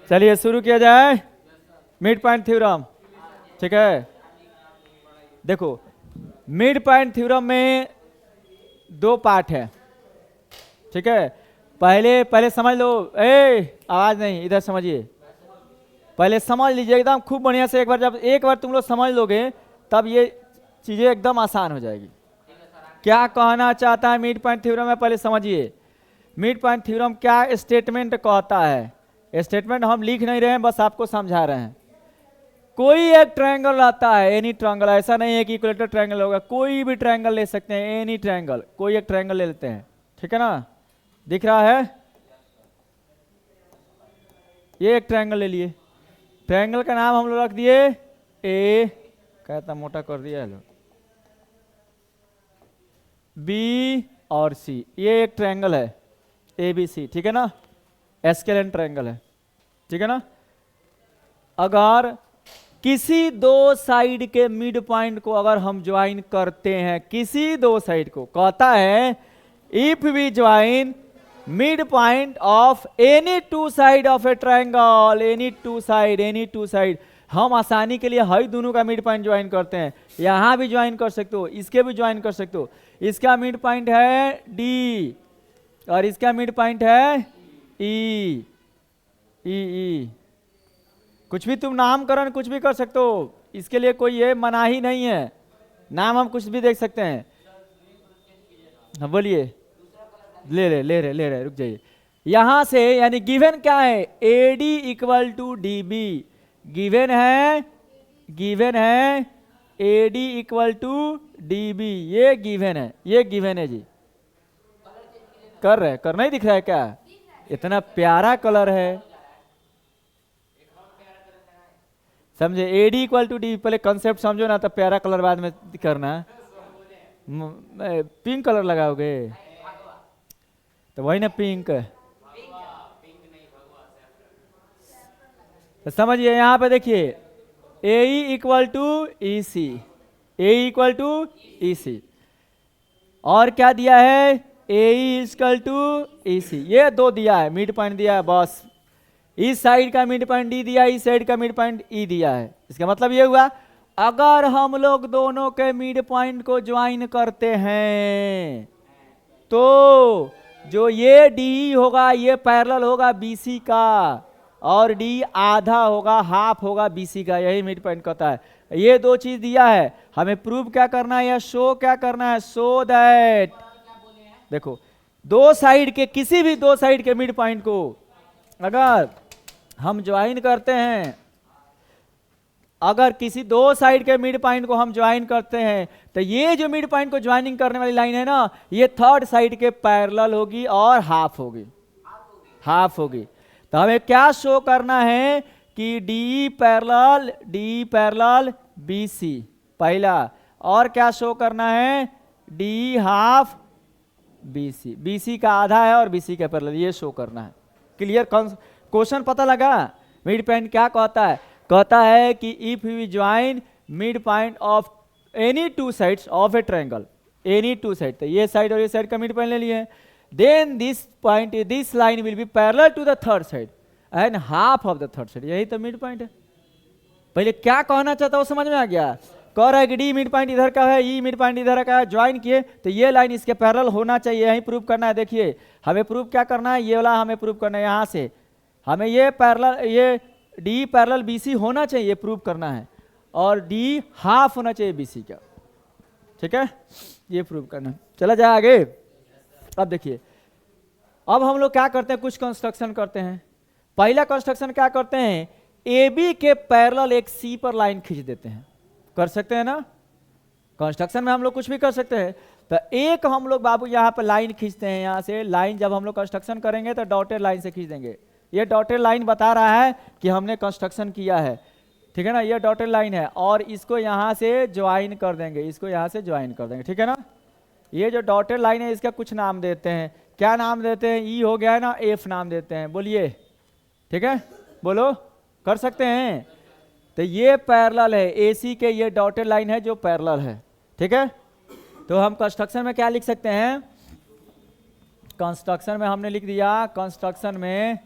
चलिए शुरू किया जाए मिड पॉइंट थ्योरम। ठीक है, देखो मिड पॉइंट थ्योरम में दो पार्ट है। ठीक है, पहले समझ लो। आवाज नहीं, इधर समझिए। पहले समझ लीजिए एकदम खूब बढ़िया से। जब एक बार तुम लोग समझ लोगे तब ये चीजें एकदम आसान हो जाएगी। क्या कहना चाहता है मिड पॉइंट थ्योरम में, पहले समझिए। मिड पॉइंट थ्योरम क्या स्टेटमेंट कहता है। स्टेटमेंट हम लिख नहीं रहे हैं, बस आपको समझा रहे हैं। कोई एक ट्रायंगल आता है, एनी ट्रायंगल, ऐसा नहीं है कि इक्विलेटरल ट्रायंगल होगा, कोई भी ट्रायंगल ले सकते हैं, एनी ट्रायंगल, कोई एक ट्रायंगल ले लेते हैं। ठीक है ना, दिख रहा है? ये एक ट्रायंगल ले लिए, ट्रायंगल का नाम हम लोग रख दिए ए, कहता मोटा कर दिया है, बी और सी। ये एक ट्रायंगल है ए बी सी। ठीक है ना, एस्केलेन ट्रायंगल है। ठीक है ना, अगर किसी दो साइड के मिड पॉइंट को अगर हम ज्वाइन करते हैं, किसी दो साइड को, कहता है if we join mid point of any two side of a triangle, any two side, हम आसानी के लिए हई दोनों का मिड पॉइंट ज्वाइन करते हैं। यहां भी ज्वाइन कर सकते हो, इसके भी ज्वाइन कर सकते हो। इसका मिड पॉइंट है डी और इसका मिड पॉइंट है ई। ई कुछ भी तुम नामकरण कुछ भी कर सकते हो, इसके लिए कोई ये मनाही नहीं है, नाम हम कुछ भी देख सकते हैं। हाँ बोलिए। ले रहे रुक जाइए। यहां से यानी गिवन क्या है, A D equal to D B. Given है A D equal to D B, ये गिवन है जी। कर नहीं दिख रहा है क्या? इतना प्यारा कलर है, समझे? A D equal to D, पहले कंसेप्ट समझो ना, तो प्यारा कलर बाद में करना। पिंक कलर लगाओगे तो वही ना पिंक। तो समझिए यहाँ पे देखिए, A equal to E C, equal to E C, और क्या दिया है, ए इक्वल टू ई सी। ये दो दिया है, मिड पॉइंट दिया है बस। इस साइड का मिड पॉइंट डी दिया, इस साइड का मिड पॉइंट ई दिया है। इसका मतलब ये हुआ अगर हम लोग दोनों के मिड पॉइंट को ज्वाइन करते हैं तो जो ये डी होगा ये पैरेलल होगा बीसी का, और डी आधा होगा, हाफ होगा बीसी का। यही मिड पॉइंट कहता है। ये दो चीज दिया है, हमें प्रूव क्या करना है या शो क्या करना है, सो दैट देखो दो साइड के, किसी भी दो साइड के मिड पॉइंट को अगर हम ज्वाइन करते हैं, अगर किसी दो साइड के मिड पॉइंट को हम ज्वाइन करते हैं तो ये जो मिड पॉइंट को ज्वाइनिंग करने वाली लाइन है ना, ये थर्ड साइड के पैरेलल होगी और हाफ होगी। तो हमें क्या शो करना है कि डी पैरेलल बी सी पहला, और क्या शो करना है, डी हाफ बी सी का आधा है और बी सी का पैरेलल, ये शो करना है। क्लियर? क्वेश्चन पता लगा? मिड पॉइंट क्या कहता है? कहता है कि if we join mid point of any two sides of a triangle, any two side, तो ये साइड और ये साइड का मिड पॉइंट ले लिए, then this line will be parallel to the third side and half of the third side. यही तो mid point है। पहले क्या कहना चाहता है वो समझ में आ गया? कह रहा है कि डी मिड पॉइंट इधर का है, ई मिड पॉइंट इधर का है, ज्वाइन किए तो ये लाइन इसके पैरेलल होना चाहिए, यही प्रूव करना है। देखिए हमें प्रूव क्या करना है, ये वाला हमें प्रूव करना है। यहाँ से हमें ये पैरेलल, ये डी पैरेलल बीसी होना चाहिए, ये प्रूव करना है, और डी हाफ होना चाहिए बीसी का। ठीक है, ये प्रूव करना है। चला जाए आगे। अब देखिए, अब हम लोग क्या करते हैं, कुछ कंस्ट्रक्शन करते हैं। पहला कंस्ट्रक्शन क्या करते हैं, ए बी के पैरेलल एक सी पर लाइन खींच देते हैं। कर सकते हैं ना, कंस्ट्रक्शन में हम लोग कुछ भी कर सकते हैं। तो एक हम लोग बाबू यहाँ पे लाइन खींचते हैं। यहाँ से लाइन जब हम लोग कंस्ट्रक्शन करेंगे तो डॉटेड लाइन से खींच देंगे। ये डॉटेड लाइन बता रहा है कि हमने कंस्ट्रक्शन किया है। ठीक है ना, ये डॉटेड लाइन है, और इसको यहाँ से ज्वाइन कर देंगे, इसको यहाँ से ज्वाइन कर देंगे। ठीक है ना, ये जो डॉटेड लाइन है इसका कुछ नाम देते हैं। क्या नाम देते हैं? ई हो गया है ना, एफ नाम देते हैं। बोलिए, ठीक है, बोलो, कर सकते हैं। तो ये पैरेलल है, एसी के ये डॉटेड लाइन है जो पैरेलल है। ठीक है, तो हम कंस्ट्रक्शन में क्या लिख सकते हैं, कंस्ट्रक्शन में हमने लिख दिया, कंस्ट्रक्शन में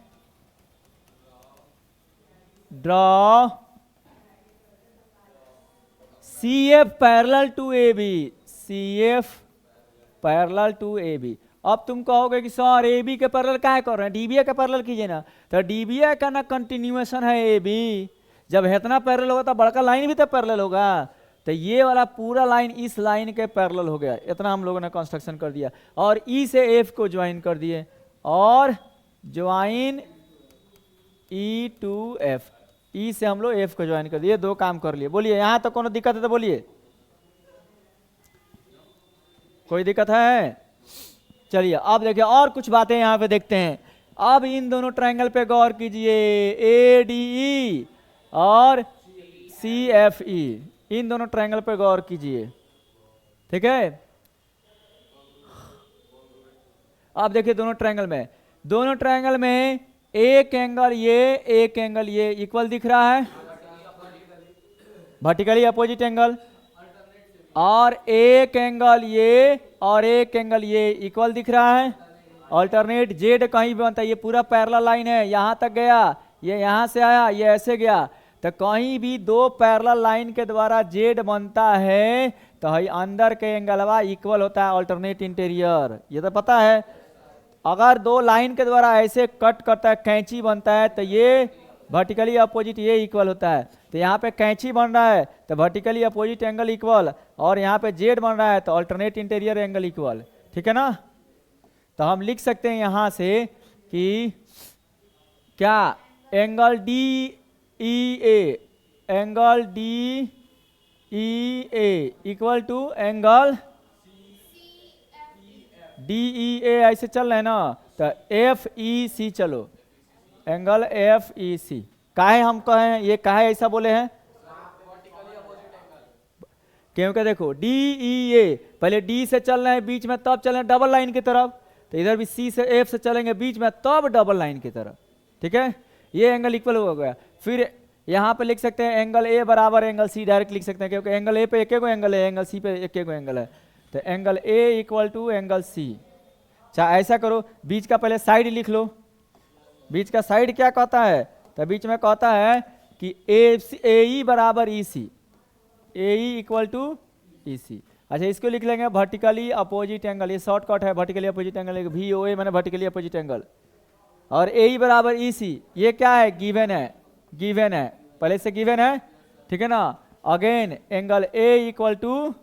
draw CF parallel to AB, CF parallel to AB। अब तुम कहोगे कि सर AB के पैरेलल क्या कर रहे हैं, DBA के पैरेलल कीजिए ना। तो DBA का ना कंटिन्यूएशन है AB, जब इतना पैरेलल होगा तो बड़का लाइन भी तो पैरेलल होगा। तो ये वाला पूरा लाइन इस लाइन के पैरेलल हो गया, इतना हम लोगों ने कंस्ट्रक्शन कर दिया और E से F को ज्वाइन कर दिए और join E to F, E से हम लोग F को ज्वाइन कर दिए, दो काम कर लिए। बोलिए यहां तो कोनो दिक्कत है तो बोलिए, कोई दिक्कत है? चलिए अब देखिए और कुछ बातें यहां पे देखते हैं। अब इन दोनों ट्रायंगल पे गौर कीजिए, ADE और CFE, इन दोनों ट्रायंगल पे गौर कीजिए, ठीक है। आप देखिए दोनों ट्रायंगल में एक एंगल ये, एक एंगल ये इक्वल दिख रहा है, वर्टिकली अपोजिट एंगल, और एक एंगल ये और एक एंगल ये इक्वल दिख रहा है, अल्टरनेट। जेड कहीं भी बनता है, ये पूरा पैरेलल लाइन है, यहां तक गया, ये यहां से आया, ये ऐसे गया, तो कहीं भी दो पैरेलल लाइन के द्वारा जेड बनता है तो है अंदर के एंगलवा इक्वल होता है, अल्टरनेट इंटीरियर, ये तो पता है। अगर दो लाइन के द्वारा ऐसे कट करता है, कैंची बनता है, तो ये वर्टिकली अपोजिट ये इक्वल होता है। तो यहाँ पे कैंची बन रहा है तो वर्टिकली अपोजिट एंगल इक्वल, और यहाँ पे जेड बन रहा है तो अल्टरनेट इंटीरियर एंगल इक्वल, ठीक है ना। तो हम लिख सकते हैं यहाँ से कि क्या angle DEA, angle DEA equal to angle DEA, ऐसे चल रहे हैं ना, तो FEC, चलो एंगल FEC। काहे हम कहें, ये काहे ऐसा बोले हैं, क्योंकि देखो DEA पहले D से चल रहे हैं बीच में, तब चल रहे हैं डबल लाइन की तरफ, तो इधर भी C से F से चलेंगे बीच में, तब डबल लाइन की तरफ, ठीक है। ये एंगल इक्वल हो गया। फिर यहाँ पे लिख सकते हैं एंगल A बराबर एंगल C, डायरेक्ट लिख सकते हैं, क्योंकि एंगल A पे एक एक एंगल है, एंगल C पे एक एक एंगल है, तो angle A equal to angle C। अच्छा ऐसा करो, बीच का पहले साइड लिख लो। बीच का साइड क्या कहता है, तो बीच में कहता है कि AE बराबर EC, AE equal to EC। अच्छा इसको लिख लेंगे वर्टिकली अपोजिट एंगल, ये शॉर्टकट है, वर्टिकली अपोजिट एंगल, VOA मैंने वर्टिकली अपोजिट एंगल, और AE बराबर EC, ये क्या है, गिवन है, गिवन है, पहले से गिवन है, ठीक है ना। Again angle A equal to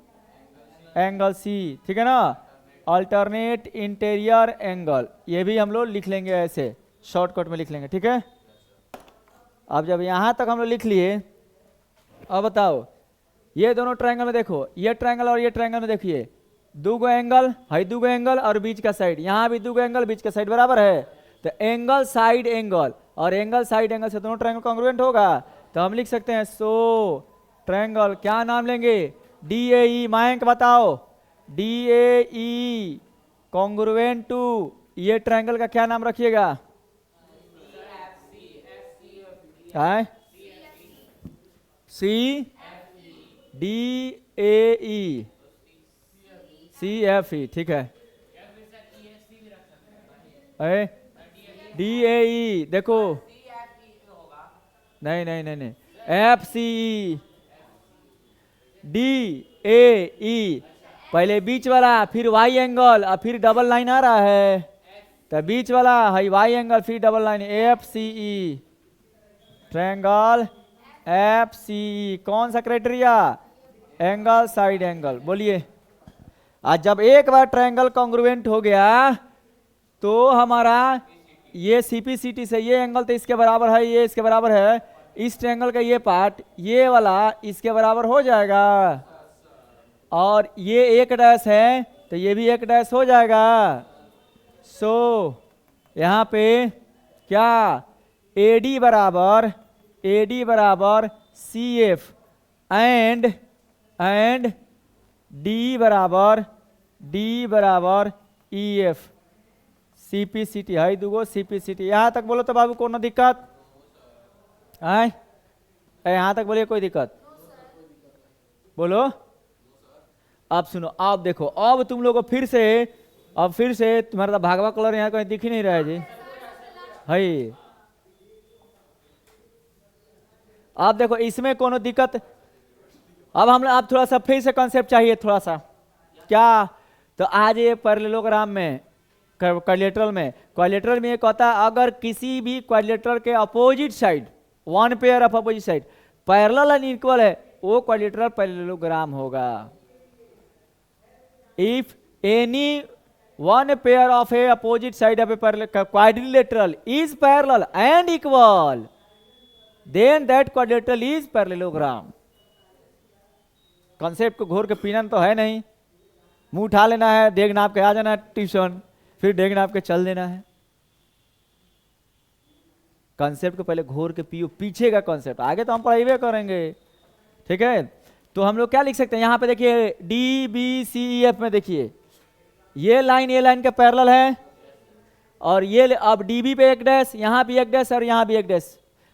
angle C, ठीक है ना, अल्टरनेट इंटीरियर एंगल, ये भी हम लोग लिख लेंगे ऐसे शॉर्टकट में लिख लेंगे, ठीक है। अब जब यहां तक हम लोग लिख लिए, अब बताओ ये दोनों ट्रायंगल में देखो, ये ट्रायंगल और ये ट्रायंगल में देखिए, दो गो एंगल है, दो गो एंगल और बीच का साइड, यहाँ भी दो गो एंगल, बीच का साइड बराबर है, तो एंगल साइड एंगल और एंगल साइड एंगल से दोनों ट्रायंगल कॉन्ग्रुएंट होगा। तो हम लिख सकते हैं सो ट्रायंगल, क्या नाम लेंगे, DAE। मयंक बताओ, DAE कॉन्ग्रुएंट टू ये ट्रायंगल का क्या नाम रखिएगा, CDAE, CFE, ठीक है। DAE देखो, नहीं नहीं नहीं नहीं, FCE, DAE पहले बीच वाला, फिर Y एंगल और फिर डबल लाइन आ रहा है, तो बीच वाला है Y एंगल, फिर double line, FCE triangle FCE। कौन सा क्राइटेरिया, एंगल साइड एंगल। बोलिए, आज जब एक बार ट्रायंगल कॉन्ग्रुएंट हो गया तो हमारा ये CPCT से ये एंगल तो इसके बराबर है, ये इसके बराबर है, इस ट्रायंगल का ये पार्ट ये वाला इसके बराबर हो जाएगा, और ये एक डैश है तो ये भी एक डैश हो जाएगा। सो यहाँ पे क्या, AD बराबर CF एंड D बराबर EF, CPCT है दूगो CPCT। यहाँ तक बोलो तो बाबू कोनो दिक्कत है, यहाँ तक बोलिए कोई दिक्कत, बोलो। अब सुनो, अब देखो, अब तुम लोग को फिर से तुम्हारा तो भागवा कलर यहाँ कहीं दिख ही नहीं रहा है जी, है अब देखो इसमें कोनो दिक्कत। अब हम आप थोड़ा सा फिर से कॉन्सेप्ट चाहिए थोड़ा सा क्या। तो आज ये पैरेललोग्राम में क्वाड्रिलेटरल में एक होता है, अगर किसी भी क्वाड्रिलेटरल के opposite side, one pair of opposite side parallel and equal है, वो क्वाड्रिलेटरल पैरेललोग्राम होगा। If any one pair of a opposite side of a quadrilateral is parallel and equal, then that quadrilateral is parallelogram। Concept को घोर के पीना तो है नहीं, मुंह उठा लेना है, डेग नाप के आ जाना है ट्यूशन, फिर डेग नाप के चल देना है। कॉन्सेप्ट को पहले घोर के पियो, पीछे का कॉन्सेप्ट, आगे तो हम पढ़ाई करेंगे। ठीक है, तो हम लोग क्या लिख सकते हैं यहाँ पे देखिए D B C E F में देखिए ये लाइन का पैरेलल है, और ये अब डीबी पे एक डैश, यहाँ भी एक डैश और यहाँ भी एक डैश,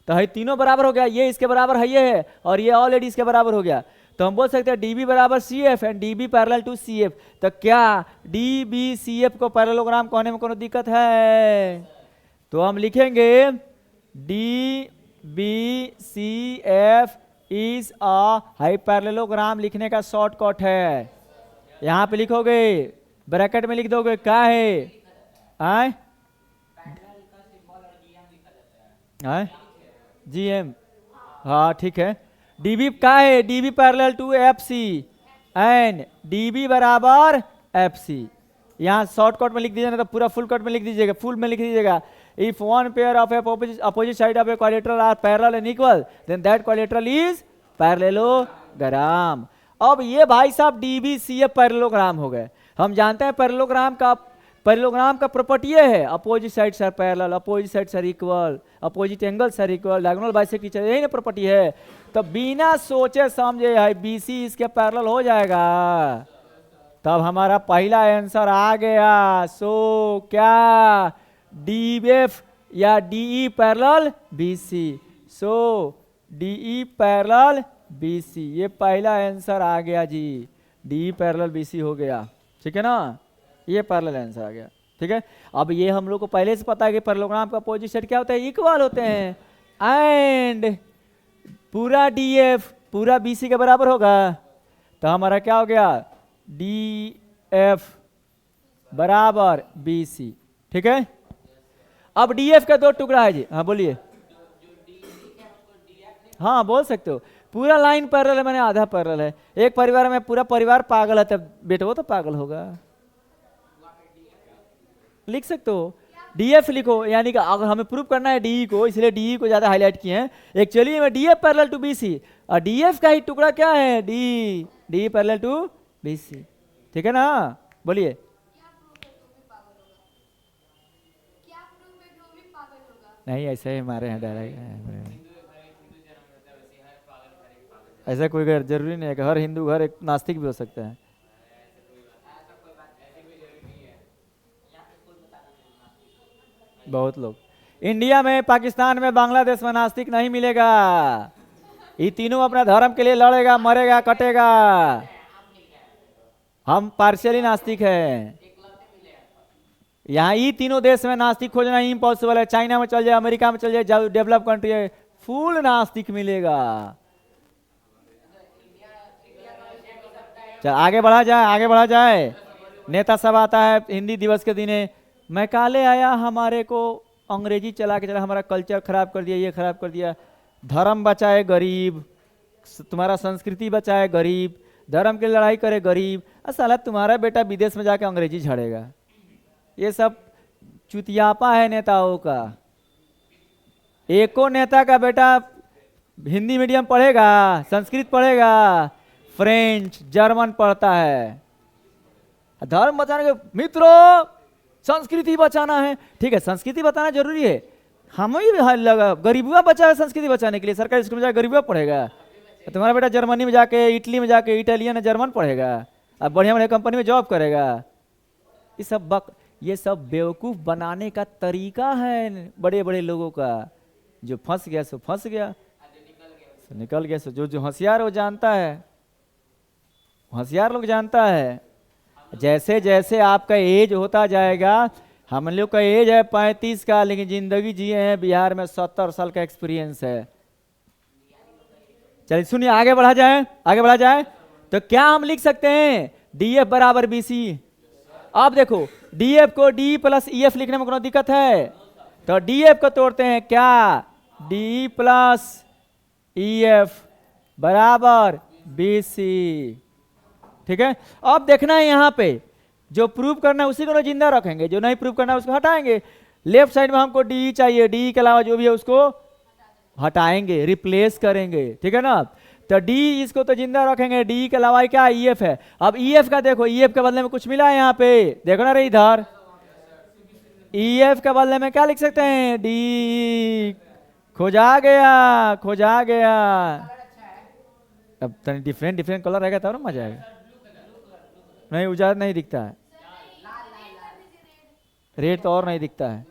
तो है तीनों बराबर हो गया, ये इसके बराबर है ये है, और ये ऑलरेडी इसके बराबर हो गया। तो हम बोल सकते हैं डीबी बराबर C F and DB parallel to C F. तो क्या डी बी सी एफ को पैरेललोग्राम कहने में कोनो दिक्कत है? तो हम लिखेंगे D B C F is a parallelogram. लिखने का शॉर्टकट है, यहाँ पे लिखोगे ब्रैकेट में लिख दोगे क्या है आए जी एम, हाँ ठीक है। डीबी क्या है? DB parallel to F C and DB बराबर एफ सी। यहाँ शॉर्टकट में लिख दीजिएगा, तो पूरा फुल कट में लिख दीजिएगा, फुल में लिख दीजिएगा if one pair of opposite side of a quadrilateral are parallel and equal then that quadrilateral is parallelogram. अब ये भाई साहब डीबीसीएफ पैरेललोग्राम हो गए। हम जानते हैं पैरेललोग्राम का प्रॉपर्टी ये है opposite sides are parallel, opposite sides are equal, opposite angles are equal, diagonal bisect each other, यही ना प्रॉपर्टी है। तो बिना सोचे समझे है बीसी इसके पैरेलल हो जाएगा, तब हमारा पहला आंसर आ गया। सो क्या डीएफ या डीई पैरेलल बीसी, सो डीई पैरेलल बीसी, ये पहला आंसर आ गया जी, डी पैरेलल बीसी हो गया। ठीक है ना, ये पैरेलल आंसर आ गया। ठीक है, अब ये हम लोग को पहले से पता है कि पैरेललोग्राम का अपोजिट साइड क्या होता है? इक्वल होते हैं, एंड पूरा डीएफ पूरा बीसी के बराबर होगा। तो हमारा क्या हो गया? डीएफ बराबर बीसी। ठीक है, अब डीएफ का दो टुकड़ा है जी। हाँ बोलिए। हाँ बोल सकते हो, पूरा लाइन पैरेलल है, मैंने आधा पैरेलल है। एक परिवार में पूरा परिवार पागल है, तब बेटा वो तो पागल होगा। लिख सकते हो डीएफ लिखो, यानी कि अगर हमें प्रूव करना है डीई को, इसलिए डीई को ज्यादा हाईलाइट किए हैं। एक्चुअली में डीएफ पैरेलल टू बीसी, और डीएफ का ही टुकड़ा क्या है? D parallel to BC. ठीक है ना, बोलिए। नहीं ऐसे ही हमारे यहाँ डायरेक्ट, ऐसा कोई घर जरूरी नहीं है कि हर हिंदू घर एक नास्तिक भी हो सकता है। बहुत लोग इंडिया में, पाकिस्तान में, बांग्लादेश में नास्तिक नहीं मिलेगा। ये तीनों अपना धर्म के लिए लड़ेगा, मरेगा, कटेगा। हम पार्शियली नास्तिक हैं। यहाँ ये तीनों देश में नास्तिक खोजना इम्पॉसिबल है। चाइना में चल जाए, अमेरिका में चल जाए, डेवलप कंट्री है, फुल नास्तिक मिलेगा। आगे बढ़ा जाए, आगे बढ़ा जाए। नेता सब आता है हिंदी दिवस के दिन, मैकाले आया, हमारे को अंग्रेजी चला के चला, हमारा कल्चर खराब कर दिया, ये खराब कर दिया। धर्म बचाए गरीब, तुम्हारा संस्कृति बचाए गरीब, धर्म की लड़ाई करे गरीब, साला तुम्हारा बेटा विदेश में जाके अंग्रेजी झड़ेगा। ये सब चुतियापा है नेताओं का। एको नेता का बेटा हिंदी मीडियम पढ़ेगा, संस्कृत पढ़ेगा, फ्रेंच जर्मन पढ़ता है। धर्म बचाने के मित्रों, संस्कृति बचाना है, ठीक है, संस्कृति बचाना जरूरी है। हम ही लगा गरीबुआ बचा है संस्कृति बचाने के लिए, सरकारी स्कूल में जाकर गरीबुआ पढ़ेगा। तुम्हारा बेटा जर्मनी में जाके, इटली में जाके इटालियन जर्मन पढ़ेगा, अब बढ़िया बढ़िया कंपनी में जॉब करेगा। ये सब बेवकूफ़ बनाने का तरीका है बड़े बड़े लोगों का। जो फंस गया सो फंस गया, निकल गया सो जो होशियार वो जानता है, होशियार लोग जानता है। जैसे जैसे आपका एज होता जाएगा, हम लोग का एज है 35 का, लेकिन जिंदगी जिए हैं बिहार में 70 साल का एक्सपीरियंस है। चलिए सुनिए, आगे बढ़ा जाए, आगे बढ़ा जाए। तो क्या हम लिख सकते हैं डी एफ बराबर बी सी? अब देखो डी एफ को डी प्लस ई एफ लिखने में कोई दिक्कत है? तो डी एफ को तोड़ते हैं क्या, डी प्लस ई एफ बराबर बी सी। ठीक है, अब देखना है यहाँ पे जो प्रूव करना है उसी को जिंदा रखेंगे, जो नहीं प्रूव करना है उसको हटाएंगे। लेफ्ट साइड में हमको डी चाहिए, डी के अलावा जो भी है उसको हटाएंगे, रिप्लेस करेंगे। ठीक है ना, तो डी इसको तो जिंदा रखेंगे, डी के अलावा क्या ई एफ है। अब ई एफ का देखो, ई एफ के बदले में कुछ मिला है यहाँ पे, देखो ना रे इधर, ई एफ के बदले में क्या लिख सकते हैं, डी। खोजा गया, खोजा गया। अब डिफरेंट डिफरेंट कलर रहेगा तब ना मजा आएगा। नहीं उजाला नहीं दिखता है, रेड तो और नहीं दिखता है।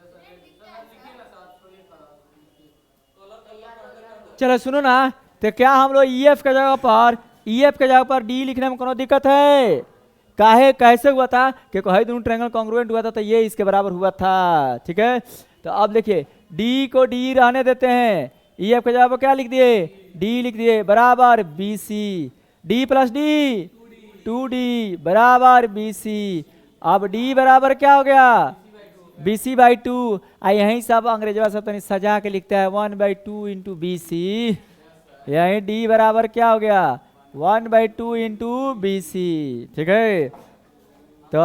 चलो सुनो ना, तो क्या हम लोग ई एफ के जगह पर, ई एफ के जगह पर डी लिखने में कोनो दिक्कत है? काहे, कैसे हुआ था कि कोई दोनों ट्रायंगल कॉन्ग्रुएंट हुआ था तो ये इसके बराबर हुआ था। ठीक है, तो अब देखिए डी को डी रहने देते हैं, ई एफ के जगह पर क्या लिख दिए, डी लिख दिए बराबर B C. D plus D 2d बराबर बी सी। अब डी बराबर क्या हो गया, बी सी बाई 2। यही सब अंग्रेजवा सब तो सजा के लिखता है 1/2 इंटू बी सी। यही डी बराबर क्या हो गया, 1/2 इंटू बी सी। ठीक है, तो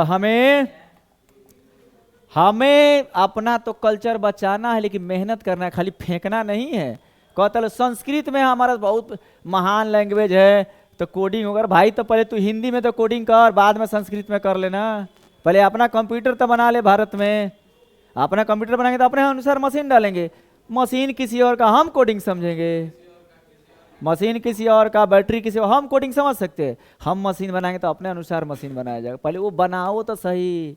हमें अपना तो कल्चर बचाना है, लेकिन मेहनत करना है, खाली फेंकना नहीं है। कहता संस्कृत में हमारा बहुत महान लैंग्वेज है, तो कोडिंग होगा भाई, तो पहले तू हिंदी में तो कोडिंग कर, बाद में संस्कृत में कर लेना। पहले अपना कंप्यूटर तो बना ले, भारत में अपना कंप्यूटर बनाएंगे तो अपने अनुसार मशीन डालेंगे। मशीन किसी और का हम कोडिंग समझेंगे, मशीन किसी और का, बैटरी किसी और, हम कोडिंग समझ सकते हैं। हम मशीन बनाएंगे तो अपने अनुसार मशीन बनाया जाएगा, पहले वो बनाओ तो सही।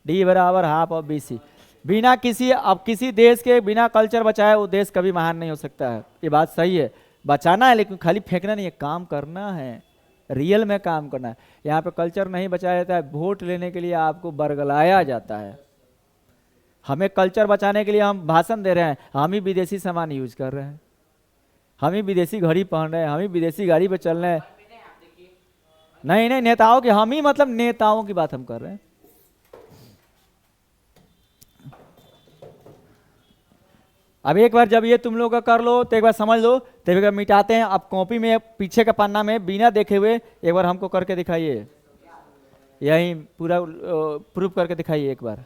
डी बराबर हाफ ऑफ बी सी। बिना किसी, अब किसी देश के बिना कल्चर बचाए वो देश कभी महान नहीं हो सकता है, ये बात सही है। बचाना है लेकिन खाली फेंकना नहीं है, काम करना है, रियल में काम करना है। यहाँ पे कल्चर नहीं बचाया जाता है, वोट लेने के लिए आपको बरगलाया जाता है। हमें कल्चर बचाने के लिए हम भाषण दे रहे हैं, हम ही विदेशी सामान यूज कर रहे हैं, हम ही विदेशी घड़ी पहन रहे हैं, हम ही विदेशी गाड़ी पे चल रहे हैं। नहीं नहीं, नेताओं की, हम ही मतलब नेताओं की बात हम कर रहे हैं। अब एक बार जब ये तुम लोग का कर लो तो एक बार समझ लो, तो एक बार मिटाते हैं। अब कॉपी में पीछे का पन्ना में बिना देखे हुए एक बार हमको करके दिखाइए, यही पूरा प्रूफ करके दिखाइए एक बार।